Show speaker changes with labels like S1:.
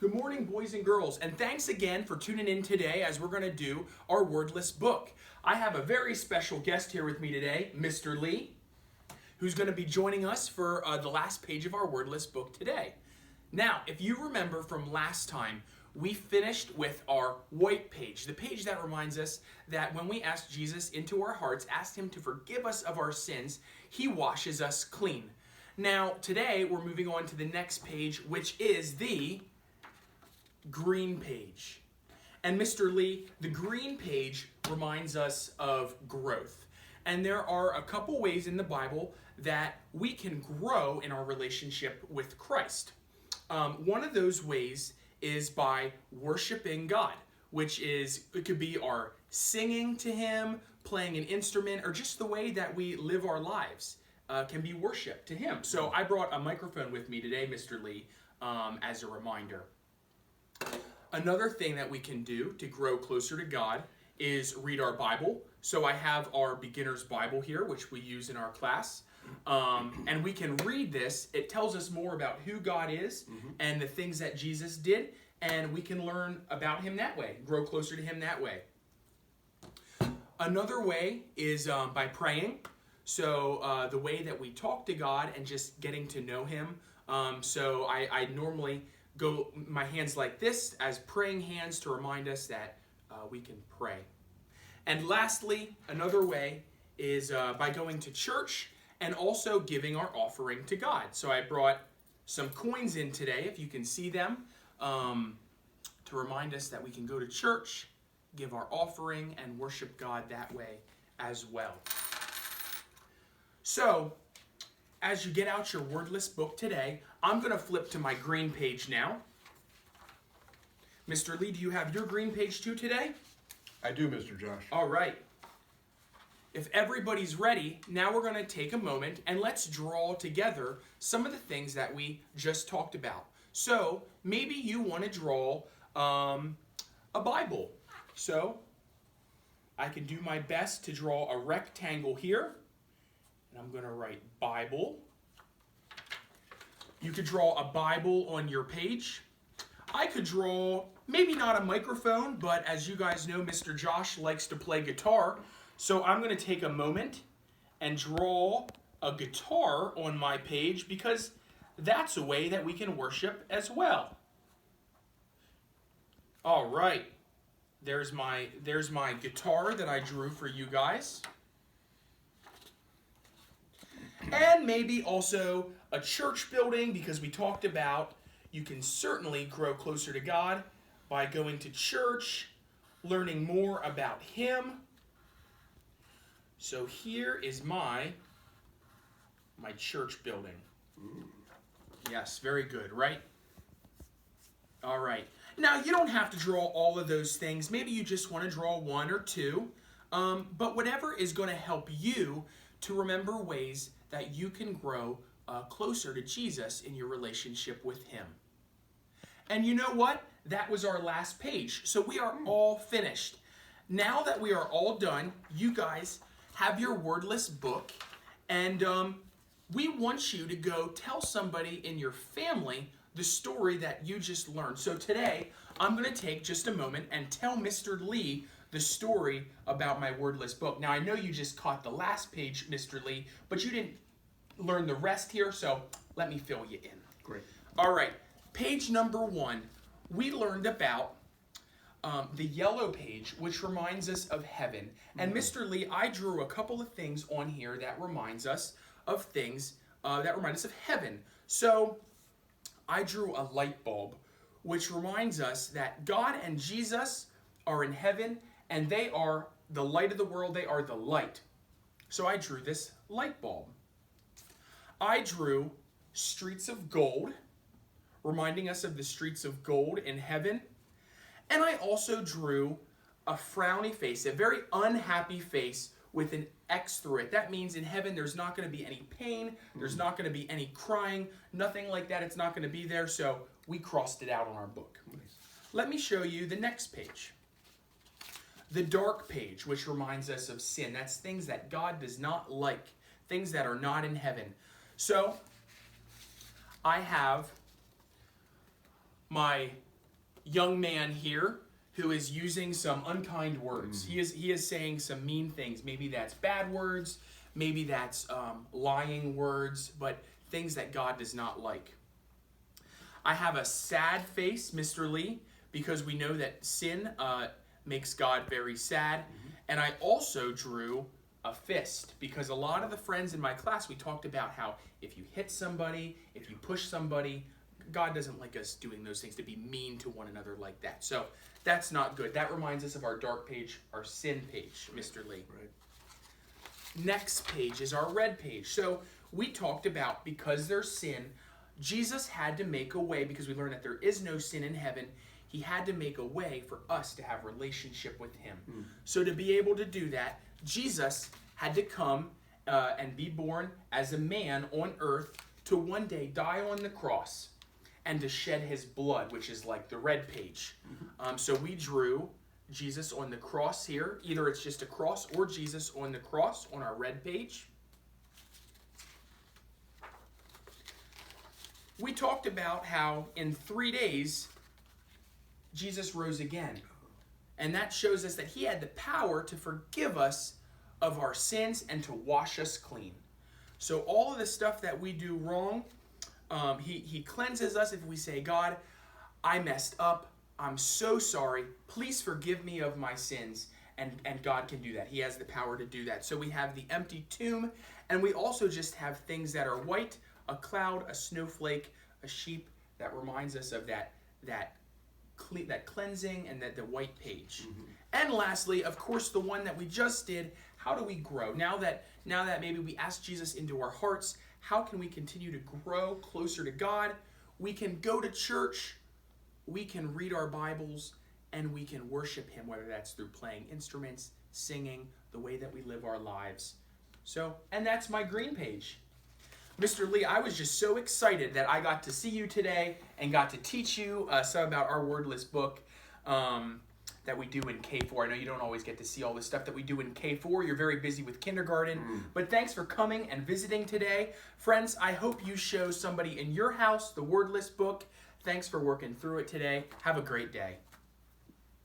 S1: Good morning, boys and girls, and thanks again for tuning in today as we're going to do our Wordless book. I have a very special guest here with me today, Mr. Lee, who's going to be joining us for the last page of our Wordless book today. Now, if you remember from last time, we finished with our white page, the page that reminds us that when we ask Jesus into our hearts, ask him to forgive us of our sins, he washes us clean. Now, today, we're moving on to the next page, which is the green page. And Mr. Lee, the green page reminds us of growth. And there are a couple ways in the Bible that we can grow in our relationship with Christ. One of those ways is by worshiping God, which is, it could be our singing to him, playing an instrument, or just the way that we live our lives can be worship to him. So I brought a microphone with me today, Mr. Lee, as a reminder. Another thing that we can do to grow closer to God is read our Bible. So I have our beginner's Bible here, which we use in our class. And we can read this. It tells us more about who God is and the things that Jesus did. And we can learn about him that way, grow closer to him that way. Another way is by praying. So the way that we talk to God and just getting to know him. So I normally go my hands like this as praying hands to remind us that we can pray. And lastly, another way is by going to church and also giving our offering to God. So I brought some coins in today, if you can see them, to remind us that we can go to church, give our offering, and worship God that way as well. So, as you get out your Wordless book today, I'm going to flip to my green page now. Mr. Lee, do you have your green page too today?
S2: I do, Mr. Josh.
S1: All right. If everybody's ready, now we're going to take a moment and let's draw together some of the things that we just talked about. So, maybe you want to draw a Bible. So, I can do my best to draw a rectangle here. And I'm going to write Bible. You could draw a Bible on your page. I could draw, maybe not a microphone, but as you guys know, Mr. Josh likes to play guitar. So I'm going to take a moment and draw a guitar on my page because that's a way that we can worship as well. All right. There's my guitar that I drew for you guys. And maybe also a church building, because we talked about you can certainly grow closer to God by going to church, learning more about him. So here is my church building. Yes, very good, right? All right. Now, you don't have to draw all of those things. Maybe you just want to draw one or two. But whatever is going to help you to remember ways that you can grow closer to Jesus in your relationship with him. And you know what? That was our last page. So we are all finished. Now that we are all done, you guys have your Wordless book. And we want you to go tell somebody in your family the story that you just learned. So today, I'm going to take just a moment and tell Mr. Lee the story about my Wordless book. Now, I know you just caught the last page, Mr. Lee, but you didn't learn the rest here, so let me fill you in.
S2: Great.
S1: All right, page number 1, we learned about the yellow page, which reminds us of heaven. And Mr. Lee, I drew a couple of things on here that reminds us of things that remind us of heaven. So I drew a light bulb, which reminds us that God and Jesus are in heaven, and they are the light of the world. They are the light. So I drew this light bulb. I drew streets of gold, reminding us of the streets of gold in heaven. And I also drew a frowny face, a very unhappy face with an X through it. That means in heaven there's not going to be any pain, there's not going to be any crying, nothing like that. It's not going to be there, so we crossed it out on our book.
S2: Nice.
S1: Let me show you the next page. The dark page, which reminds us of sin. That's things that God does not like, things that are not in heaven. So I have my young man here who is using some unkind words. He is saying some mean things. Maybe that's bad words. Maybe that's lying words, but things that God does not like. I have a sad face, Mr. Lee, because we know that sin makes God very sad. And I also drew a fist, because a lot of the friends in my class, we talked about how if you hit somebody, if you push somebody, God doesn't like us doing those things, to be mean to one another like that. So that's not good. That reminds us of our dark page, our sin page, Mr. Lee.
S2: Right.
S1: Next page is our red page. So we talked about, because there's sin, Jesus had to make a way, because we learned that there is no sin in heaven. He had to make a way for us to have relationship with him. So to be able to do that, Jesus had to come and be born as a man on earth to one day die on the cross and to shed his blood, which is like the red page. So we drew Jesus on the cross here. Either it's just a cross or Jesus on the cross on our red page. We talked about how in 3 days, Jesus rose again. And that shows us that he had the power to forgive us of our sins and to wash us clean. So all of the stuff that we do wrong, he cleanses us if we say, God, I messed up. I'm so sorry. Please forgive me of my sins. And God can do that. He has the power to do that. So we have the empty tomb, and we also just have things that are white, a cloud, a snowflake, a sheep, that reminds us of that cleansing and that the white page. And lastly, of course, the one that we just did, how do we grow? Now that maybe we ask Jesus into our hearts, how can we continue to grow closer to God? We can go to church, we can read our Bibles, and we can worship him, whether that's through playing instruments, singing, the way that we live our lives. So, and that's my green page. Mr. Lee, I was just so excited that I got to see you today and got to teach you some about our Wordless book that we do in K4. I know you don't always get to see all the stuff that we do in K4. You're very busy with kindergarten. But thanks for coming and visiting today. Friends, I hope you show somebody in your house the Wordless book. Thanks for working through it today. Have a great day.